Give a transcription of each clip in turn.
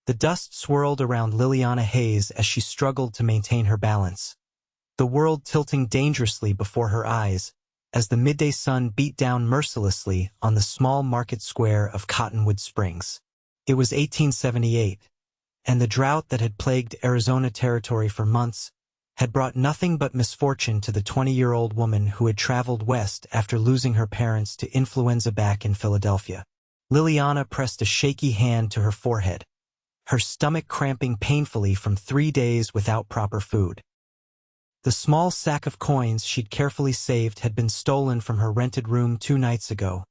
The dust swirled around Liliana Hayes as she struggled to maintain her balance, the world tilting dangerously before her eyes as the midday sun beat down mercilessly on the small market square of Cottonwood Springs. It was 1878, and the drought that had plagued Arizona Territory for months had brought nothing but misfortune to the 20-year-old woman who had traveled west after losing her parents to influenza back in Philadelphia. Liliana pressed a shaky hand to her forehead, her stomach cramping painfully from 3 days without proper food. The small sack of coins she'd carefully saved had been stolen from her rented room 2 nights ago,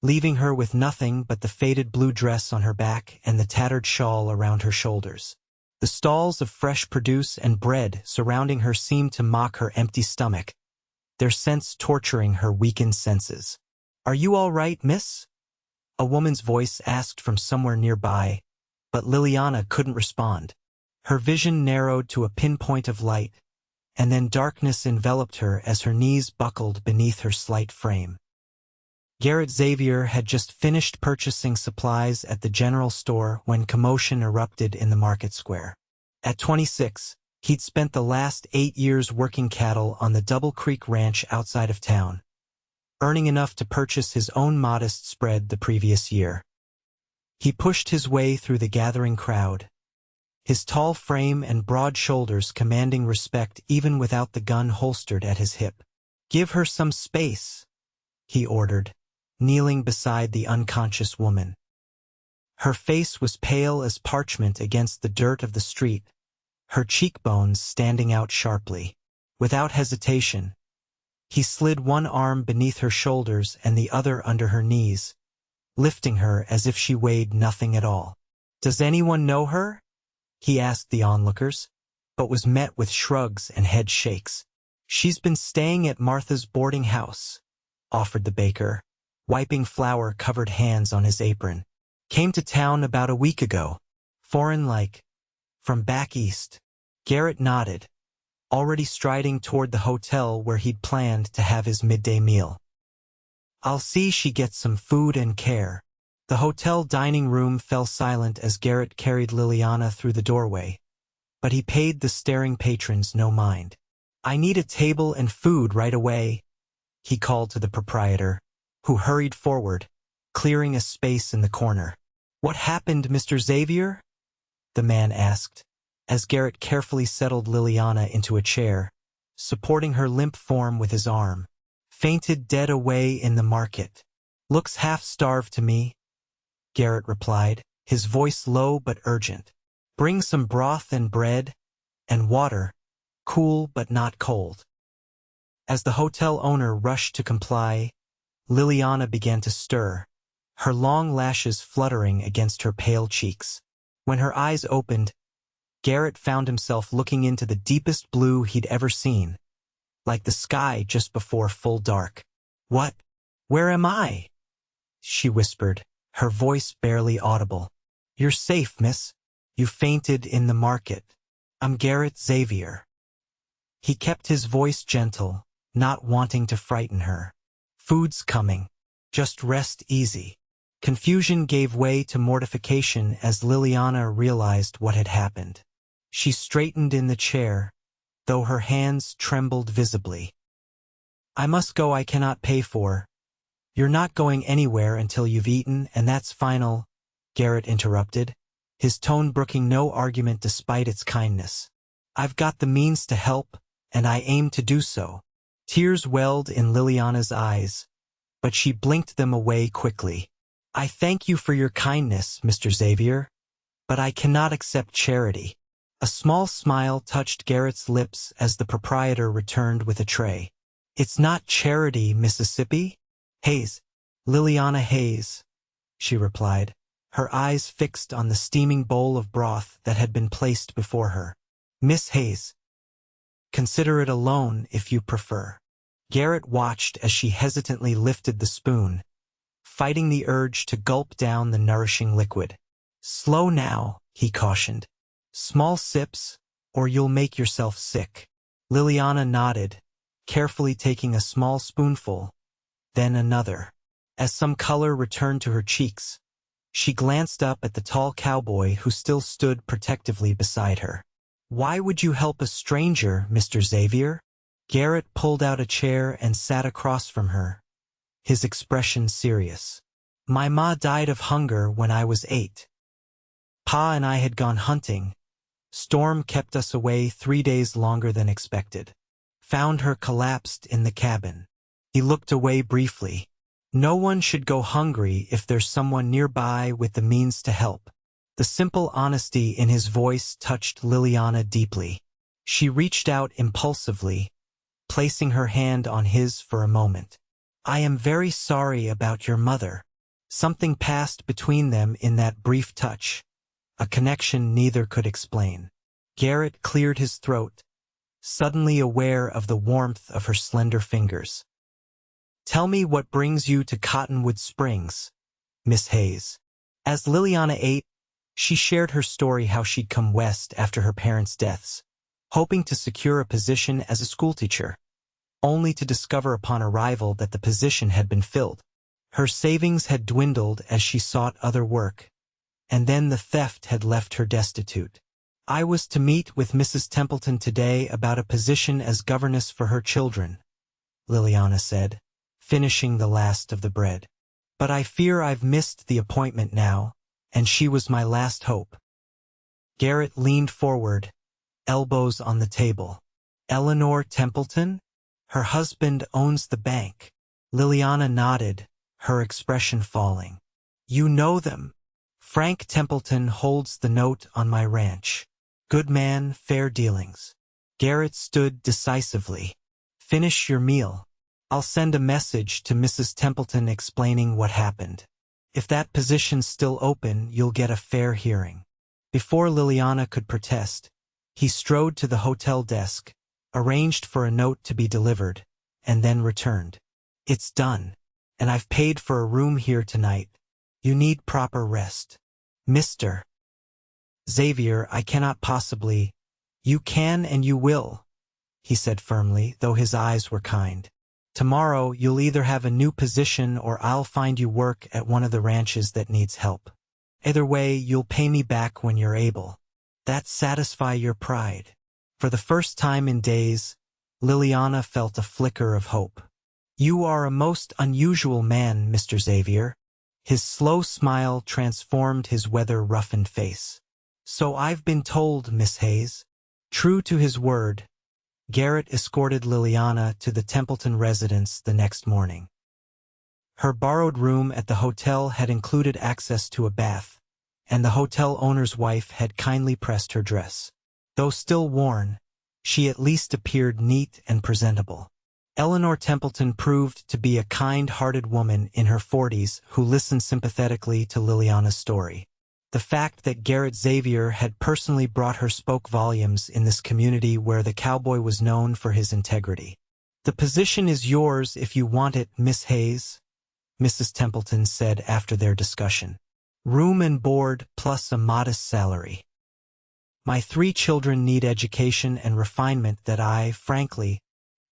leaving her with nothing but the faded blue dress on her back and the tattered shawl around her shoulders. The stalls of fresh produce and bread surrounding her seemed to mock her empty stomach, their scents torturing her weakened senses. "Are you all right, miss?" a woman's voice asked from somewhere nearby, but Liliana couldn't respond. Her vision narrowed to a pinpoint of light, and then darkness enveloped her as her knees buckled beneath her slight frame. Garrett Xavier had just finished purchasing supplies at the general store when commotion erupted in the market square. At 26, he'd spent the last 8 years working cattle on the Double Creek Ranch outside of town, earning enough to purchase his own modest spread the previous year. He pushed his way through the gathering crowd, his tall frame and broad shoulders commanding respect even without the gun holstered at his hip. "Give her some space," he ordered, kneeling beside the unconscious woman. Her face was pale as parchment against the dirt of the street, her cheekbones standing out sharply. Without hesitation, he slid one arm beneath her shoulders and the other under her knees, lifting her as if she weighed nothing at all. "Does anyone know her?" he asked the onlookers, but was met with shrugs and head shakes. "She's been staying at Martha's boarding house," offered the baker, wiping flour-covered hands on his apron. "Came to town about a week ago. Foreign-like. From back east." Garrett nodded, already striding toward the hotel where he'd planned to have his midday meal. "I'll see she gets some food and care." The hotel dining room fell silent as Garrett carried Liliana through the doorway, but he paid the staring patrons no mind. "I need a table and food right away," he called to the proprietor, who hurried forward, clearing a space in the corner. "What happened, Mr. Xavier?" the man asked, as Garrett carefully settled Liliana into a chair, supporting her limp form with his arm. "Fainted dead away in the market. Looks half-starved to me," Garrett replied, his voice low but urgent. "Bring some broth and bread, and water, cool but not cold." As the hotel owner rushed to comply, Liliana began to stir, her long lashes fluttering against her pale cheeks. When her eyes opened, Garrett found himself looking into the deepest blue he'd ever seen, like the sky just before full dark. "What? Where am I?" she whispered, her voice barely audible. "You're safe, miss. You fainted in the market. I'm Garrett Xavier." He kept his voice gentle, not wanting to frighten her. "Food's coming. Just rest easy." Confusion gave way to mortification as Liliana realized what had happened. She straightened in the chair, though her hands trembled visibly. "I must go. I cannot pay for." "You're not going anywhere until you've eaten, and that's final," Garrett interrupted, his tone brooking no argument despite its kindness. "I've got the means to help, and I aim to do so." Tears welled in Liliana's eyes, but she blinked them away quickly. "I thank you for your kindness, Mr. Xavier, but I cannot accept charity." A small smile touched Garrett's lips as the proprietor returned with a tray. "It's not charity, Mississippi." "Hayes. Liliana Hayes," she replied, her eyes fixed on the steaming bowl of broth that had been placed before her. "Miss Hayes. Consider it a loan if you prefer." Garrett watched as she hesitantly lifted the spoon, fighting the urge to gulp down the nourishing liquid. "Slow now," he cautioned. "Small sips, or you'll make yourself sick." Liliana nodded, carefully taking a small spoonful, then another. As some color returned to her cheeks, She glanced up at the tall cowboy who still stood protectively beside her. "Why would you help a stranger, Mr. Xavier?" Garrett pulled out a chair and sat across from her, his expression serious. "My ma died of hunger when I was 8. Pa and I had gone hunting. Storm kept us away 3 days longer than expected. Found her collapsed in the cabin." He looked away briefly. "No one should go hungry if there's someone nearby with the means to help." The simple honesty in his voice touched Liliana deeply. She reached out impulsively, placing her hand on his for a moment. "I am very sorry about your mother." Something passed between them in that brief touch, a connection neither could explain. Garrett cleared his throat, suddenly aware of the warmth of her slender fingers. "Tell me what brings you to Cottonwood Springs, Miss Hayes." As Liliana ate, she shared her story how she'd come west after her parents' deaths, hoping to secure a position as a schoolteacher, only to discover upon arrival that the position had been filled. Her savings had dwindled as she sought other work, and then the theft had left her destitute. "I was to meet with Mrs. Templeton today about a position as governess for her children," Liliana said, finishing the last of the bread. "But I fear I've missed the appointment now, and she was my last hope." Garrett leaned forward, elbows on the table. "Eleanor Templeton? Her husband owns the bank." Liliana nodded, her expression falling. "You know them. Frank Templeton holds the note on my ranch. Good man, fair dealings." Garrett stood decisively. "Finish your meal. I'll send a message to Mrs. Templeton explaining what happened. If that position's still open, you'll get a fair hearing." Before Liliana could protest, he strode to the hotel desk, arranged for a note to be delivered, and then returned. "It's done, and I've paid for a room here tonight. You need proper rest. Mr. Xavier, I cannot possibly—" "You can and you will," he said firmly, though his eyes were kind. "Tomorrow you'll either have a new position or I'll find you work at one of the ranches that needs help. Either way, you'll pay me back when you're able. That satisfy your pride." For the first time in days, Liliana felt a flicker of hope. "You are a most unusual man, Mr. Xavier." His slow smile transformed his weather-roughened face. "So I've been told, Miss Hayes." True to his word, Garrett escorted Liliana to the Templeton residence the next morning. Her borrowed room at the hotel had included access to a bath, and the hotel owner's wife had kindly pressed her dress. Though still worn, she at least appeared neat and presentable. Eleanor Templeton proved to be a kind-hearted woman in her 40s who listened sympathetically to Liliana's story. The fact that Garrett Xavier had personally brought her spoke volumes in this community where the cowboy was known for his integrity. "The position is yours if you want it, Miss Hayes," Mrs. Templeton said after their discussion. "Room and board plus a modest salary. My 3 children need education and refinement that I, frankly,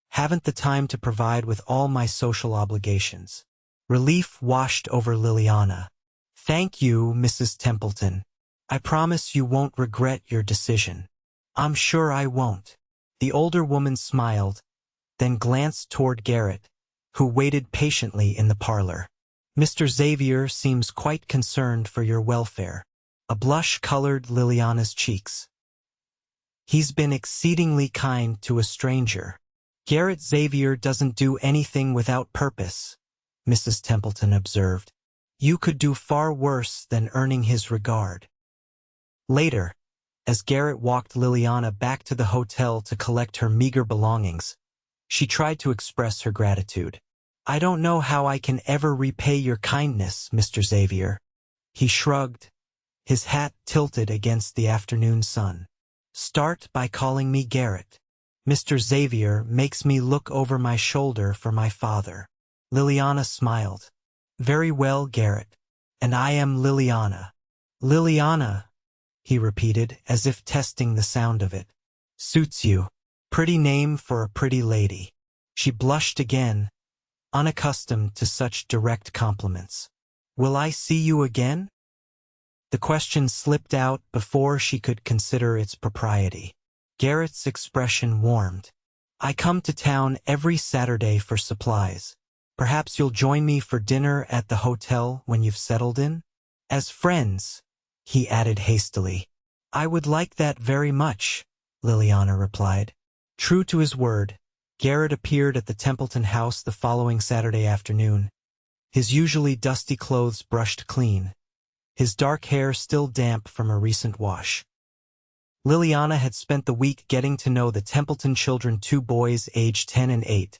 haven't the time to provide with all my social obligations." Relief washed over Liliana. "Thank you, Mrs. Templeton. I promise you won't regret your decision." "I'm sure I won't." The older woman smiled, then glanced toward Garrett, who waited patiently in the parlor. "Mr. Xavier seems quite concerned for your welfare." A blush colored Liliana's cheeks. "He's been exceedingly kind to a stranger." "Garrett Xavier doesn't do anything without purpose," Mrs. Templeton observed. "You could do far worse than earning his regard." Later, as Garrett walked Liliana back to the hotel to collect her meager belongings, she tried to express her gratitude. "I don't know how I can ever repay your kindness, Mr. Xavier." He shrugged, his hat tilted against the afternoon sun. "Start by calling me Garrett. Mr. Xavier makes me look over my shoulder for my father." Liliana smiled. "Very well, Garrett. And I am Liliana." "Liliana," he repeated, as if testing the sound of it. "Suits you. Pretty name for a pretty lady." She blushed again, unaccustomed to such direct compliments. "Will I see you again?" The question slipped out before she could consider its propriety. Garrett's expression warmed. I come to town every Saturday for supplies. Perhaps you'll join me for dinner at the hotel when you've settled in? As friends, he added hastily. I would like that very much, Liliana replied. True to his word, Garrett appeared at the Templeton house the following Saturday afternoon, his usually dusty clothes brushed clean, his dark hair still damp from a recent wash. Liliana had spent the week getting to know the Templeton children, 2 boys aged 10 and 8,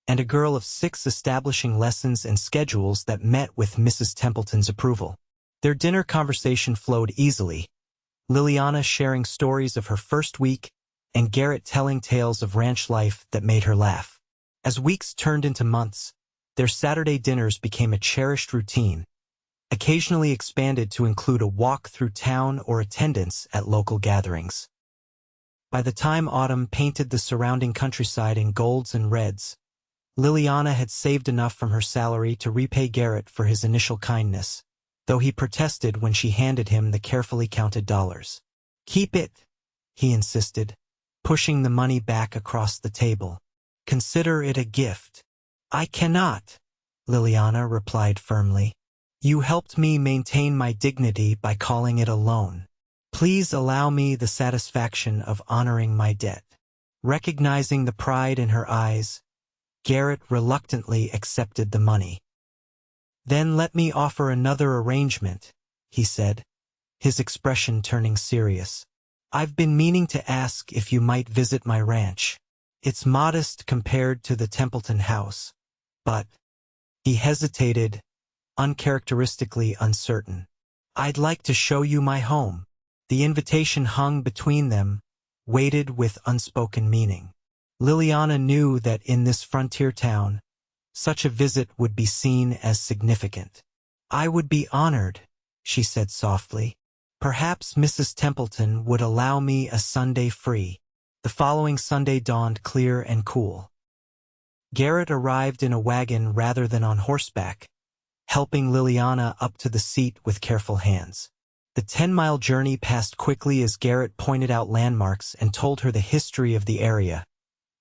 and a girl of 6, establishing lessons and schedules that met with Mrs. Templeton's approval. Their dinner conversation flowed easily, Liliana sharing stories of her first week and Garrett telling tales of ranch life that made her laugh. As weeks turned into months, their Saturday dinners became a cherished routine, occasionally expanded to include a walk through town or attendance at local gatherings. By the time autumn painted the surrounding countryside in golds and reds, Liliana had saved enough from her salary to repay Garrett for his initial kindness, though he protested when she handed him the carefully counted dollars. Keep it, he insisted, pushing the money back across the table. Consider it a gift. I cannot, Liliana replied firmly. You helped me maintain my dignity by calling it a loan. Please allow me the satisfaction of honoring my debt. Recognizing the pride in her eyes, Garrett reluctantly accepted the money. Then let me offer another arrangement, he said, his expression turning serious. I've been meaning to ask if you might visit my ranch. It's modest compared to the Templeton house, but... He hesitated, uncharacteristically uncertain. I'd like to show you my home. The invitation hung between them, weighted with unspoken meaning. Liliana knew that in this frontier town, such a visit would be seen as significant. I would be honored, she said softly. Perhaps Mrs. Templeton would allow me a Sunday free. The following Sunday dawned clear and cool. Garrett arrived in a wagon rather than on horseback, helping Liliana up to the seat with careful hands. The 10-mile journey passed quickly as Garrett pointed out landmarks and told her the history of the area,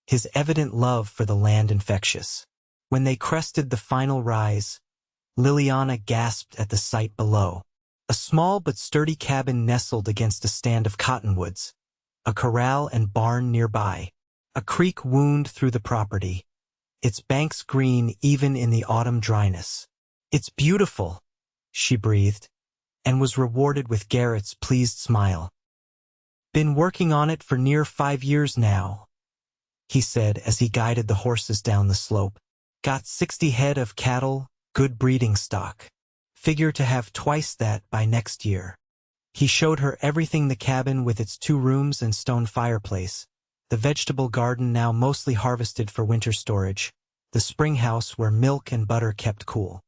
his evident love for the land infectious. When they crested the final rise, Liliana gasped at the sight below. A small but sturdy cabin nestled against a stand of cottonwoods, a corral and barn nearby. A creek wound through the property, its banks green even in the autumn dryness. It's beautiful, she breathed, and was rewarded with Garrett's pleased smile. Been working on it for near 5 years now, he said as he guided the horses down the slope. Got 60 head of cattle, good breeding stock. Figure to have twice that by next year. He showed her everything: the cabin with its 2 rooms and stone fireplace, the vegetable garden now mostly harvested for winter storage, the spring house where milk and butter kept cool.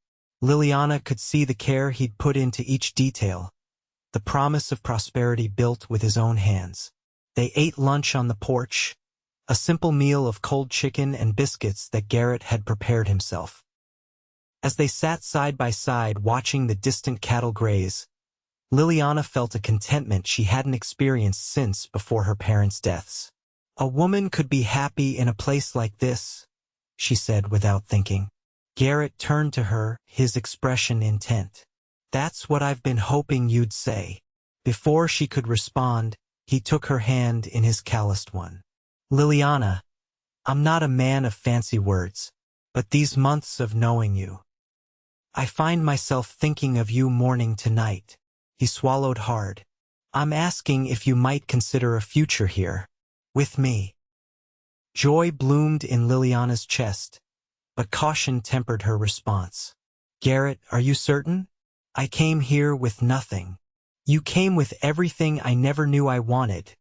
Liliana could see the care he'd put into each detail, the promise of prosperity built with his own hands. They ate lunch on the porch, a simple meal of cold chicken and biscuits that Garrett had prepared himself. As they sat side by side watching the distant cattle graze, Liliana felt a contentment she hadn't experienced since before her parents' deaths. A woman could be happy in a place like this, she said without thinking. Garrett turned to her, his expression intent. That's what I've been hoping you'd say. Before she could respond, he took her hand in his calloused one. Liliana, I'm not a man of fancy words, but these months of knowing you, I find myself thinking of you morning to night. He swallowed hard. I'm asking if you might consider a future here, with me. Joy bloomed in Liliana's chest, but caution tempered her response. Garrett, are you certain? I came here with nothing. You came with everything I never knew I wanted,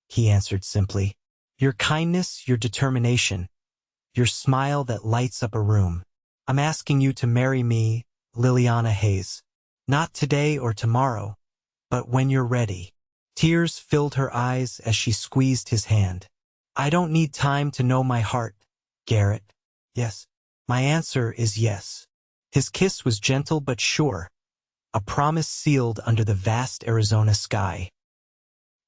he answered simply. Your kindness, your determination, your smile that lights up a room. I'm asking you to marry me, Liliana Hayes. Not today or tomorrow, but when you're ready. Tears filled her eyes as she squeezed his hand. I don't need time to know my heart, Garrett. Yes. My answer is yes. His kiss was gentle but sure, a promise sealed under the vast Arizona sky.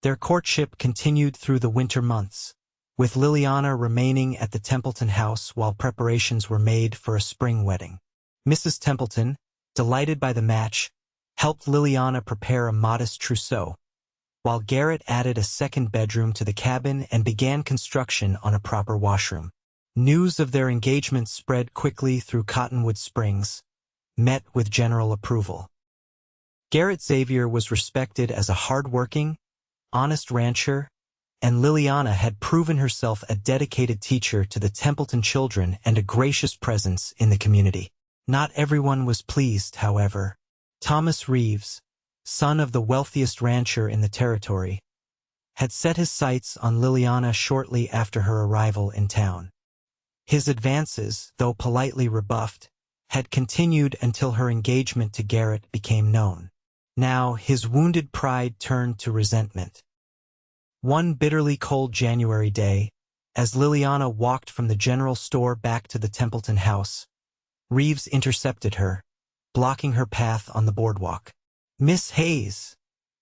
Their courtship continued through the winter months, with Liliana remaining at the Templeton house while preparations were made for a spring wedding. Mrs. Templeton, delighted by the match, helped Liliana prepare a modest trousseau, while Garrett added a second bedroom to the cabin and began construction on a proper washroom. News of their engagement spread quickly through Cottonwood Springs, met with general approval. Garrett Xavier was respected as a hard-working, honest rancher, and Liliana had proven herself a dedicated teacher to the Templeton children and a gracious presence in the community. Not everyone was pleased, however. Thomas Reeves, son of the wealthiest rancher in the territory, had set his sights on Liliana shortly after her arrival in town. His advances, though politely rebuffed, had continued until her engagement to Garrett became known. Now his wounded pride turned to resentment. One bitterly cold January day, as Liliana walked from the general store back to the Templeton house, Reeves intercepted her, blocking her path on the boardwalk. "Miss Hayes,"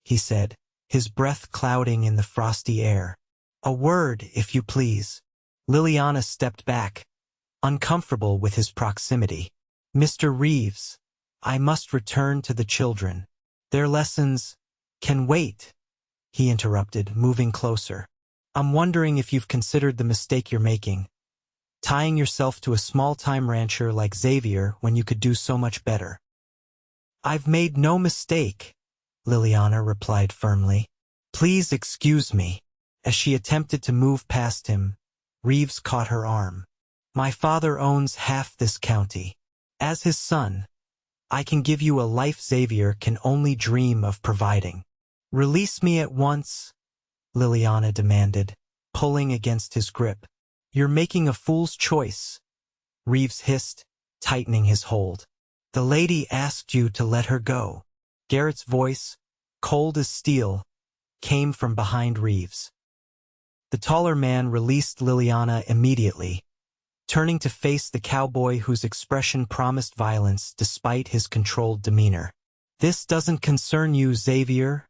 he said, his breath clouding in the frosty air. "A word, if you please." Liliana stepped back, uncomfortable with his proximity. "Mr. Reeves, I must return to the children. Their lessons can wait," he interrupted, moving closer. "I'm wondering if you've considered the mistake you're making, tying yourself to a small-time rancher like Xavier when you could do so much better." "I've made no mistake," Liliana replied firmly. "Please excuse me." As she attempted to move past him, Reeves caught her arm. "My father owns half this county. As his son, I can give you a life Xavier can only dream of providing." "Release me at once," Liliana demanded, pulling against his grip. "You're making a fool's choice," Reeves hissed, tightening his hold. "The lady asked you to let her go." Garrett's voice, cold as steel, came from behind Reeves. The taller man released Liliana immediately, turning to face the cowboy whose expression promised violence despite his controlled demeanor. "This doesn't concern you, Xavier,"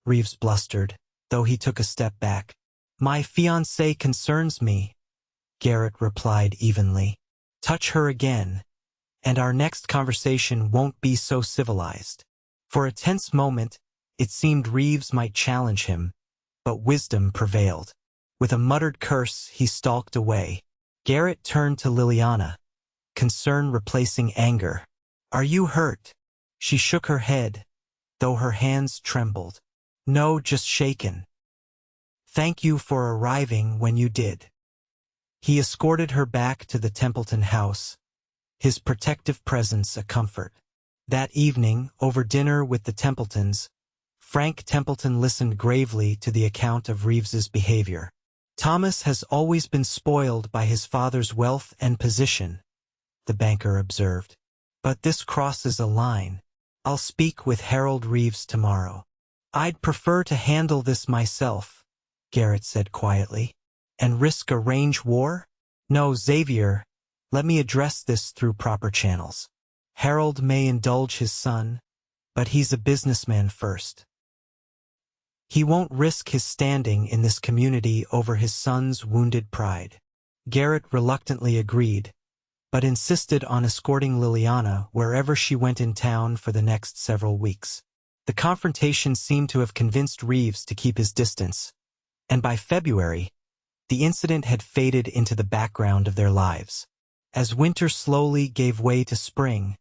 Reeves blustered, though he took a step back. "My fiancée concerns me," Garrett replied evenly. "Touch her again, and our next conversation won't be so civilized." For a tense moment, it seemed Reeves might challenge him, but wisdom prevailed. With a muttered curse, he stalked away. Garrett turned to Liliana, concern replacing anger. "Are you hurt?" She shook her head, though her hands trembled. "No, just shaken." "Thank you for arriving when you did." He escorted her back to the Templeton house, his protective presence a comfort. That evening, over dinner with the Templetons, Frank Templeton listened gravely to the account of Reeves's behavior. "Thomas has always been spoiled by his father's wealth and position," the banker observed. "But this crosses a line. I'll speak with Harold Reeves tomorrow." "I'd prefer to handle this myself," Garrett said quietly. "And risk a range war? No, Xavier, let me address this through proper channels. Harold may indulge his son, but he's a businessman first. He won't risk his standing in this community over his son's wounded pride." Garrett reluctantly agreed, but insisted on escorting Liliana wherever she went in town for the next several weeks. The confrontation seemed to have convinced Reeves to keep his distance, and by February, the incident had faded into the background of their lives. As winter slowly gave way to spring,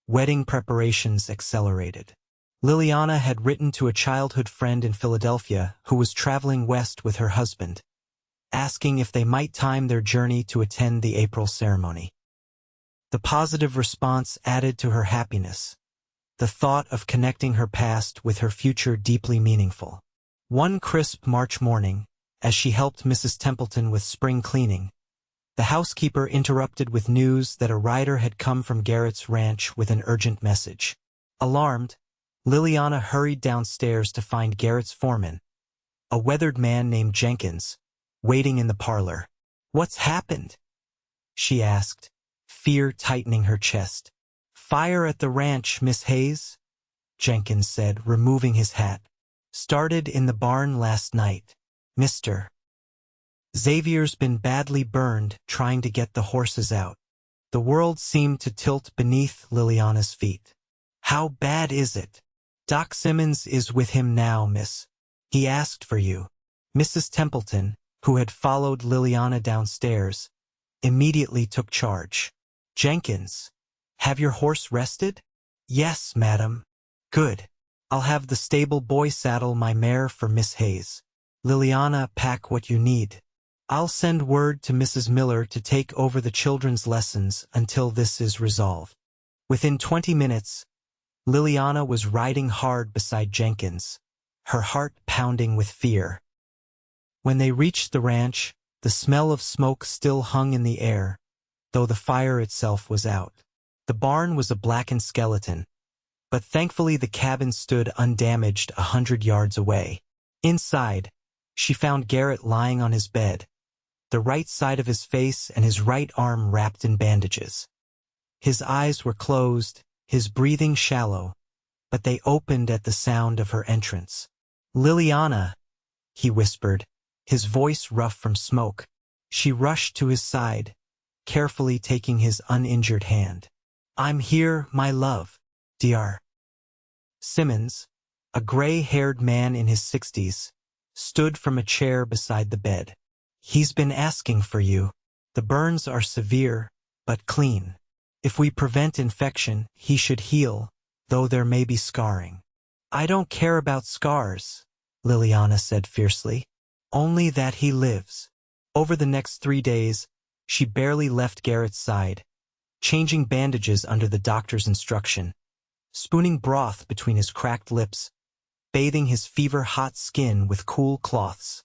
wedding preparations accelerated. Liliana had written to a childhood friend in Philadelphia who was traveling west with her husband, asking if they might time their journey to attend the April ceremony. The positive response added to her happiness, the thought of connecting her past with her future deeply meaningful. One crisp March morning, as she helped Mrs. Templeton with spring cleaning, the housekeeper interrupted with news that a rider had come from Garrett's ranch with an urgent message. Alarmed, Liliana hurried downstairs to find Garrett's foreman, a weathered man named Jenkins, waiting in the parlor. "What's happened?" she asked, fear tightening her chest. "Fire at the ranch, Miss Hayes," Jenkins said, removing his hat. Started in the barn last night. Mr. Xavier's been badly burned trying to get the horses out. The world seemed to tilt beneath Liliana's feet. How bad is it? Doc Simmons is with him now, miss. He asked for you. Mrs. Templeton, who had followed Liliana downstairs, immediately took charge. Jenkins, have your horse rested? Yes, madam. Good. I'll have the stable boy saddle my mare for Miss Hayes. Liliana, pack what you need. I'll send word to Mrs. Miller to take over the children's lessons until this is resolved. Within 20 minutes, Liliana was riding hard beside Jenkins, her heart pounding with fear. When they reached the ranch, the smell of smoke still hung in the air, though the fire itself was out. The barn was a blackened skeleton, but thankfully the cabin stood undamaged 100 yards away. Inside, she found Garrett lying on his bed, the right side of his face and his right arm wrapped in bandages. His eyes were closed, his breathing shallow, but they opened at the sound of her entrance. Liliana, he whispered, his voice rough from smoke. She rushed to his side, carefully taking his uninjured hand. I'm here, my love. Dr. Simmons, a gray-haired man in his 60s, stood from a chair beside the bed. He's been asking for you. The burns are severe, but clean. If we prevent infection, he should heal, though there may be scarring. I don't care about scars, Liliana said fiercely. Only that he lives. Over the next 3 days, she barely left Garrett's side, changing bandages under the doctor's instruction, spooning broth between his cracked lips, bathing his fever-hot skin with cool cloths.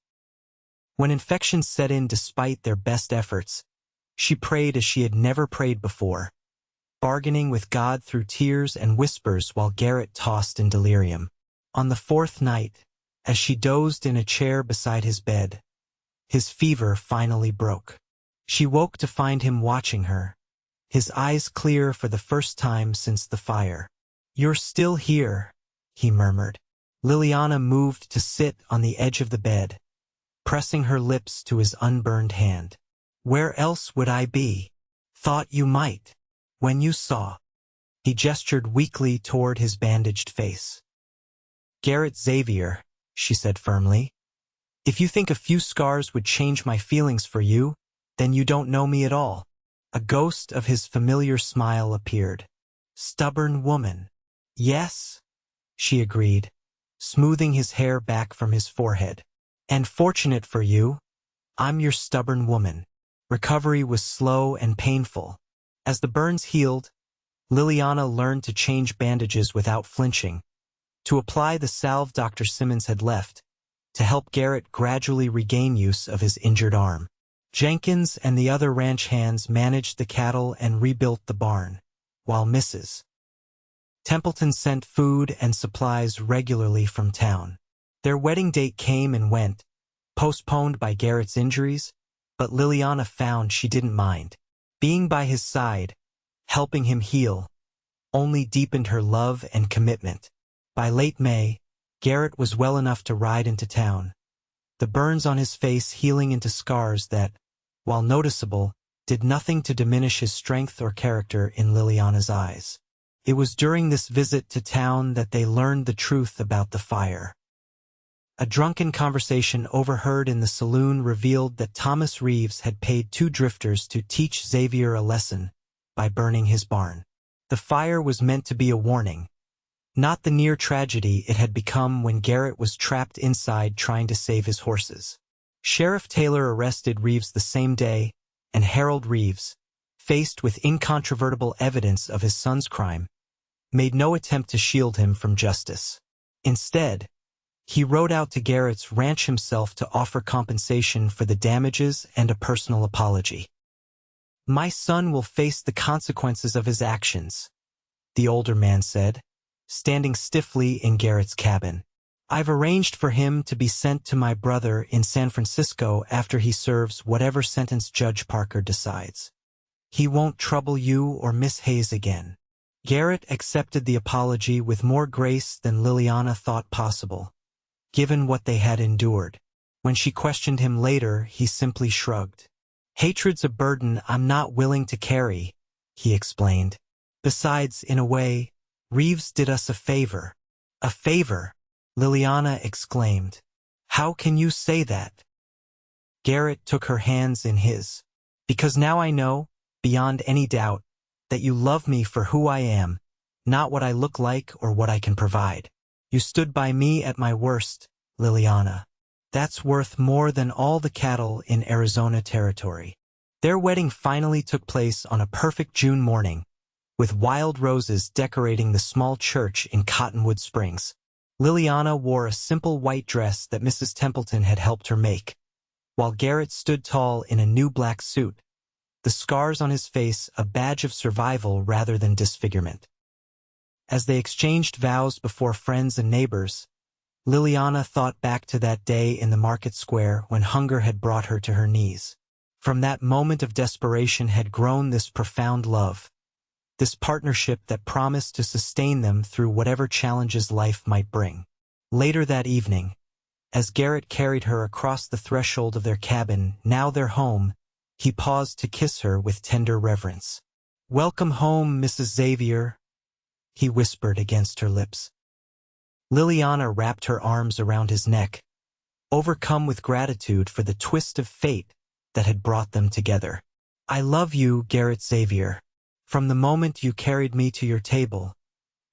When infections set in despite their best efforts, she prayed as she had never prayed before, bargaining with God through tears and whispers while Garrett tossed in delirium. On the 4th night, as she dozed in a chair beside his bed, his fever finally broke. She woke to find him watching her, his eyes clear for the first time since the fire. You're still here, he murmured. Liliana moved to sit on the edge of the bed, pressing her lips to his unburned hand. Where else would I be? Thought you might. When you saw. He gestured weakly toward his bandaged face. Garrett Xavier, she said firmly. If you think a few scars would change my feelings for you, then you don't know me at all. A ghost of his familiar smile appeared. Stubborn woman. Yes, she agreed, smoothing his hair back from his forehead. And fortunate for you, I'm your stubborn woman. Recovery was slow and painful. As the burns healed, Liliana learned to change bandages without flinching, to apply the salve Dr. Simmons had left, to help Garrett gradually regain use of his injured arm. Jenkins and the other ranch hands managed the cattle and rebuilt the barn, while Mrs. Templeton sent food and supplies regularly from town. Their wedding date came and went, postponed by Garrett's injuries, but Liliana found she didn't mind. Being by his side, helping him heal, only deepened her love and commitment. By late May, Garrett was well enough to ride into town, the burns on his face healing into scars that, while noticeable, did nothing to diminish his strength or character in Liliana's eyes. It was during this visit to town that they learned the truth about the fire. A drunken conversation overheard in the saloon revealed that Thomas Reeves had paid 2 drifters to teach Xavier a lesson by burning his barn. The fire was meant to be a warning, not the near tragedy it had become when Garrett was trapped inside trying to save his horses. Sheriff Taylor arrested Reeves the same day, and Harold Reeves, faced with incontrovertible evidence of his son's crime, made no attempt to shield him from justice. Instead, he rode out to Garrett's ranch himself to offer compensation for the damages and a personal apology. My son will face the consequences of his actions, the older man said, standing stiffly in Garrett's cabin. I've arranged for him to be sent to my brother in San Francisco after he serves whatever sentence Judge Parker decides. He won't trouble you or Miss Hayes again. Garrett accepted the apology with more grace than Liliana thought possible, given what they had endured. When she questioned him later, he simply shrugged. "Hatred's a burden I'm not willing to carry," he explained. "Besides, in a way, Reeves did us a favor." "A favor?" Liliana exclaimed. "How can you say that?" Garrett took her hands in his. "Because now I know, beyond any doubt, that you love me for who I am, not what I look like or what I can provide. You stood by me at my worst, Liliana. That's worth more than all the cattle in Arizona territory." Their wedding finally took place on a perfect June morning, with wild roses decorating the small church in Cottonwood Springs. Liliana wore a simple white dress that Mrs. Templeton had helped her make, while Garrett stood tall in a new black suit, the scars on his face a badge of survival rather than disfigurement. As they exchanged vows before friends and neighbors, Liliana thought back to that day in the market square when hunger had brought her to her knees. From that moment of desperation had grown this profound love, this partnership that promised to sustain them through whatever challenges life might bring. Later that evening, as Garrett carried her across the threshold of their cabin, now their home, he paused to kiss her with tender reverence. "Welcome home, Mrs. Xavier," he whispered against her lips. Liliana wrapped her arms around his neck, overcome with gratitude for the twist of fate that had brought them together. "I love you, Garrett Xavier. From the moment you carried me to your table,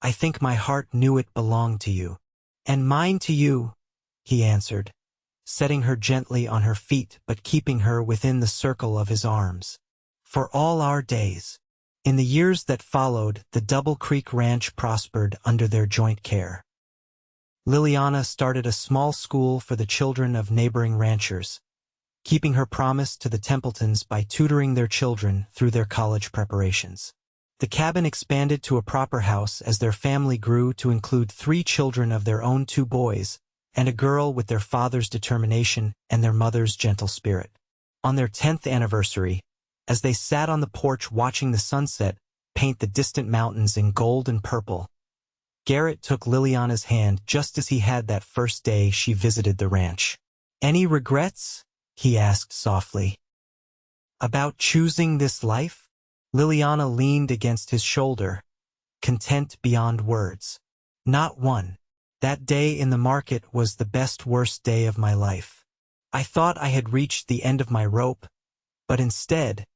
I think my heart knew it belonged to you." "And mine to you," he answered, setting her gently on her feet but keeping her within the circle of his arms. "For all our days." In the years that followed, the Double Creek Ranch prospered under their joint care. Liliana started a small school for the children of neighboring ranchers, keeping her promise to the Templetons by tutoring their children through their college preparations. The cabin expanded to a proper house as their family grew to include 3 children of their own, 2 boys, and a girl with their father's determination and their mother's gentle spirit. On their 10th anniversary, as they sat on the porch watching the sunset paint the distant mountains in gold and purple, Garrett took Liliana's hand just as he had that first day she visited the ranch. "Any regrets?" he asked softly. "About choosing this life?" Liliana leaned against his shoulder, content beyond words. "Not one. That day in the market was the best worst day of my life. I thought I had reached the end of my rope, but instead,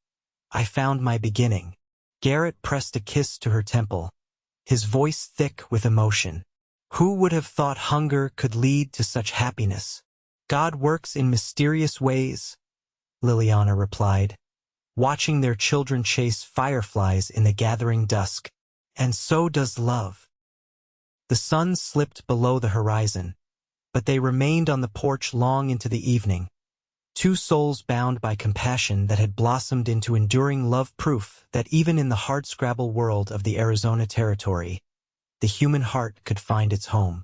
I found my beginning." Garrett pressed a kiss to her temple, his voice thick with emotion. "Who would have thought hunger could lead to such happiness?" "God works in mysterious ways," Liliana replied, watching their children chase fireflies in the gathering dusk. "And so does love." The sun slipped below the horizon, but they remained on the porch long into the evening, 2 souls bound by compassion that had blossomed into enduring love, proof that even in the hardscrabble world of the Arizona territory, the human heart could find its home.